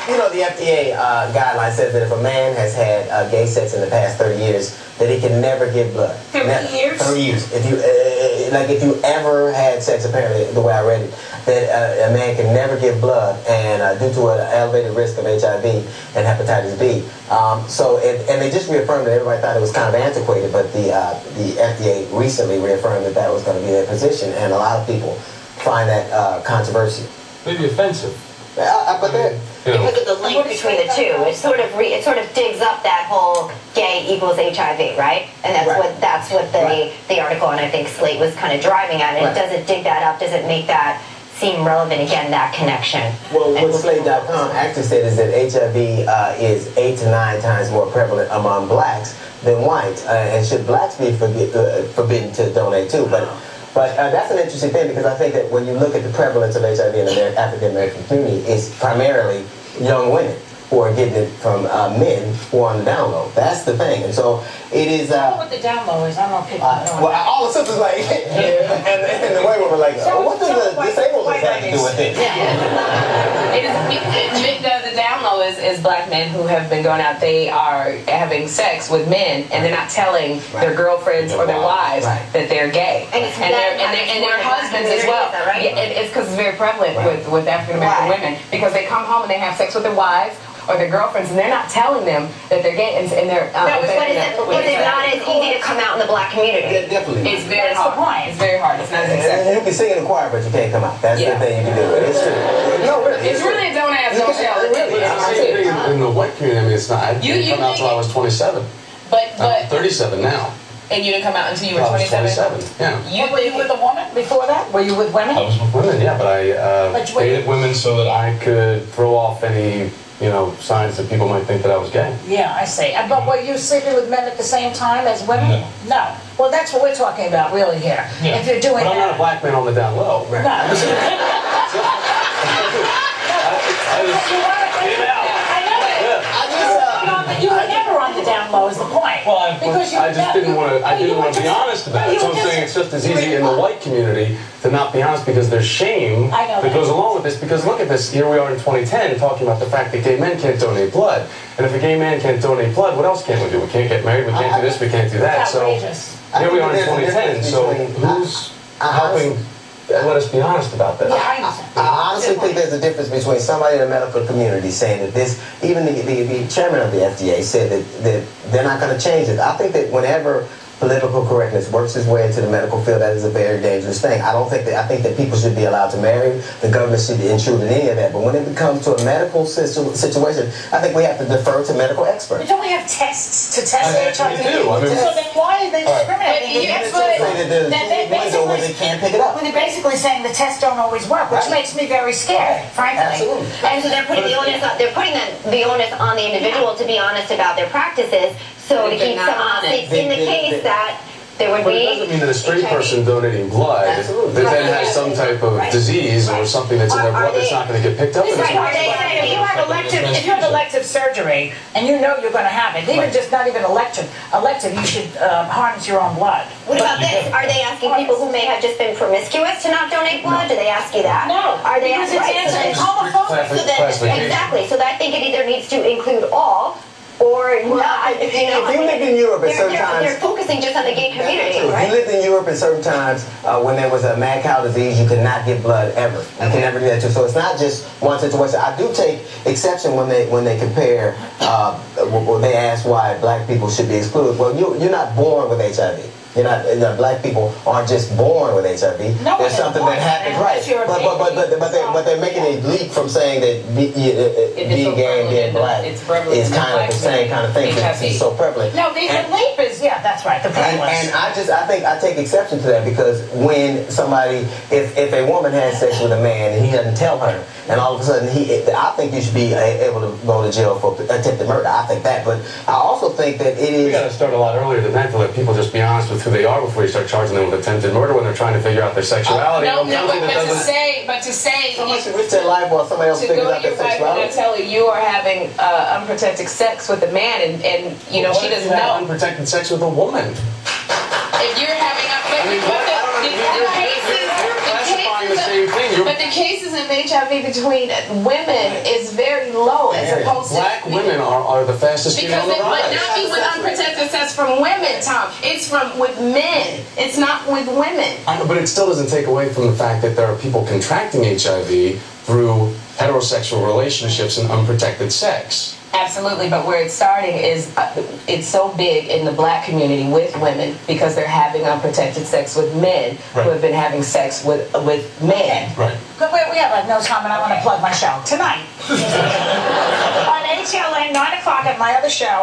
the FDA guideline says that if a man has had gay sex in the past 30 years, that he can never give blood. 30 years? 30 years. If you ever had sex, apparently, the way I read it, that a man can never give blood, and due to an elevated risk of HIV and hepatitis B. And they just reaffirmed it. Everybody thought it was kind of antiquated, but the FDA recently reaffirmed that was going to be their position, and a lot of people find that controversial. Maybe offensive. But because of the link between the two, it sort of digs up that whole gay equals HIV, right? And that's what the article, and I think Slate was kind of driving at. And does it dig that up? Does it make that seem relevant again? That connection. Well, what Slate.com actually said is that HIV is 8 to 9 times more prevalent among blacks than whites, and should blacks be forbidden to donate too? But that's an interesting thing, because I think that when you look at the prevalence of HIV in the African American community, it's primarily young women who are getting it from men who are on the down low. That's the thing. And so it is. I don't know what the down low is. I'm not picking up. Well, all the sisters like, and the white women were like, what does the disabled have to do with this? The down low is black men who have been going out. They are having sex with men, and they're not telling their girlfriends or their wives that they're gay, and their husbands as well. It's because it's very prevalent with African American women, because they come home and they have sex with their wives or their girlfriends, and they're not telling them that they're gay, and they're. But is it not as easy to come out in the black community? Yeah, definitely. It's very hard. It's very hard. It's not as acceptable. You can sing in the choir, but you can't come out. That's the thing you can do. It's true. No, really. It's really a don't ask, don't tell. It's the same thing in the white community. I mean, it's not. I didn't come out until I was 27. But I'm 37 now. And you didn't come out until you were 27? 27, yeah. Were you with a woman before that? Were you with women? I was with women, yeah, but I dated women so that I could throw off any, signs that people might think that I was gay. Yeah, I see. But were you sleeping with men at the same time as women? No. Well, that's what we're talking about really here. Yeah. If you're doing but I'm not a black man on the down low. No. You were never on the down low is the point. Well, I just didn't want to be honest about it. So I'm saying it's just as easy in the white community to not be honest, because there's shame that goes along with this. Because look at this, here we are in 2010 talking about the fact that gay men can't donate blood. And if a gay man can't donate blood, what else can't we do? We can't get married, we can't do this, we can't do that. So here we are in 2010, so who's helping let us be honest about that? Yeah, I understand. I honestly think there's a difference between somebody in the medical community saying that this, even the chairman of the FDA said that they're not going to change it. I think that whenever political correctness works its way into the medical field, that is a very dangerous thing. I think that people should be allowed to marry. The government should intrude in any of that. But when it comes to a medical situation, I think we have to defer to medical experts. But don't we have tests to test HIV? We do. So then why are they discriminating? They can't pick it up. Well, they're basically saying the tests don't always work, which makes me very scared, frankly. Absolutely. And so they're putting the onus on the individual to be honest about their practices, so to keep someone safe in the case that there would be. But it doesn't mean that a straight person donating blood that then has some type of disease or something that's in their blood that's not going to get picked up. If you have elective surgery and you know you're going to have it, even just not even elective, you should harness your own blood. What about this? Are they asking people who may have just been promiscuous to not donate blood? Do they ask you that? No. Are they because asking? it's homophobic. Exactly. So I think it either needs to include all, or not. If you lived in Europe at certain times, they're focusing just on the gay community, right? If you lived in Europe at certain times when there was a mad cow disease, you could not get blood ever. You can never do that too. So it's not just one situation. I do take exception when they compare. When they ask why black people should be excluded. Well, you're not born with HIV. Black people aren't just born with HIV. No, there's something that happens, right? But they're making a leap from saying that being gay and being black is kind of the same kind of thing. It's so prevalent. No, the leap is that's right. The prevalence. And I think I take exception to that, because when somebody, if a woman has sex with a man and he doesn't tell her, and all of a sudden I think you should be able to go to jail for attempted murder. I think that, but I also think that it is. We got to start a lot earlier than that to let people just be honest with who they are before you start charging them with attempted murder when they're trying to figure out their sexuality. But to say somebody should risk their life while somebody else figures out their sexuality. And tell you are having unprotected sex with a man, and she doesn't know. Unprotected sex with a woman. If you're having the same thing. But the cases in of HIV between women is very low as opposed to black women are the fastest getting on the rise. But not be with unprotected sex from women, Tom. It's from with men. It's not with women. I know, but it still doesn't take away from the fact that there are people contracting HIV through heterosexual relationships and unprotected sex. Absolutely, but where it's starting is it's so big in the black community with women because they're having unprotected sex with men who have been having sex with men. Right. We have no time, and I want to plug my show tonight on HLN 9 o'clock at my other show.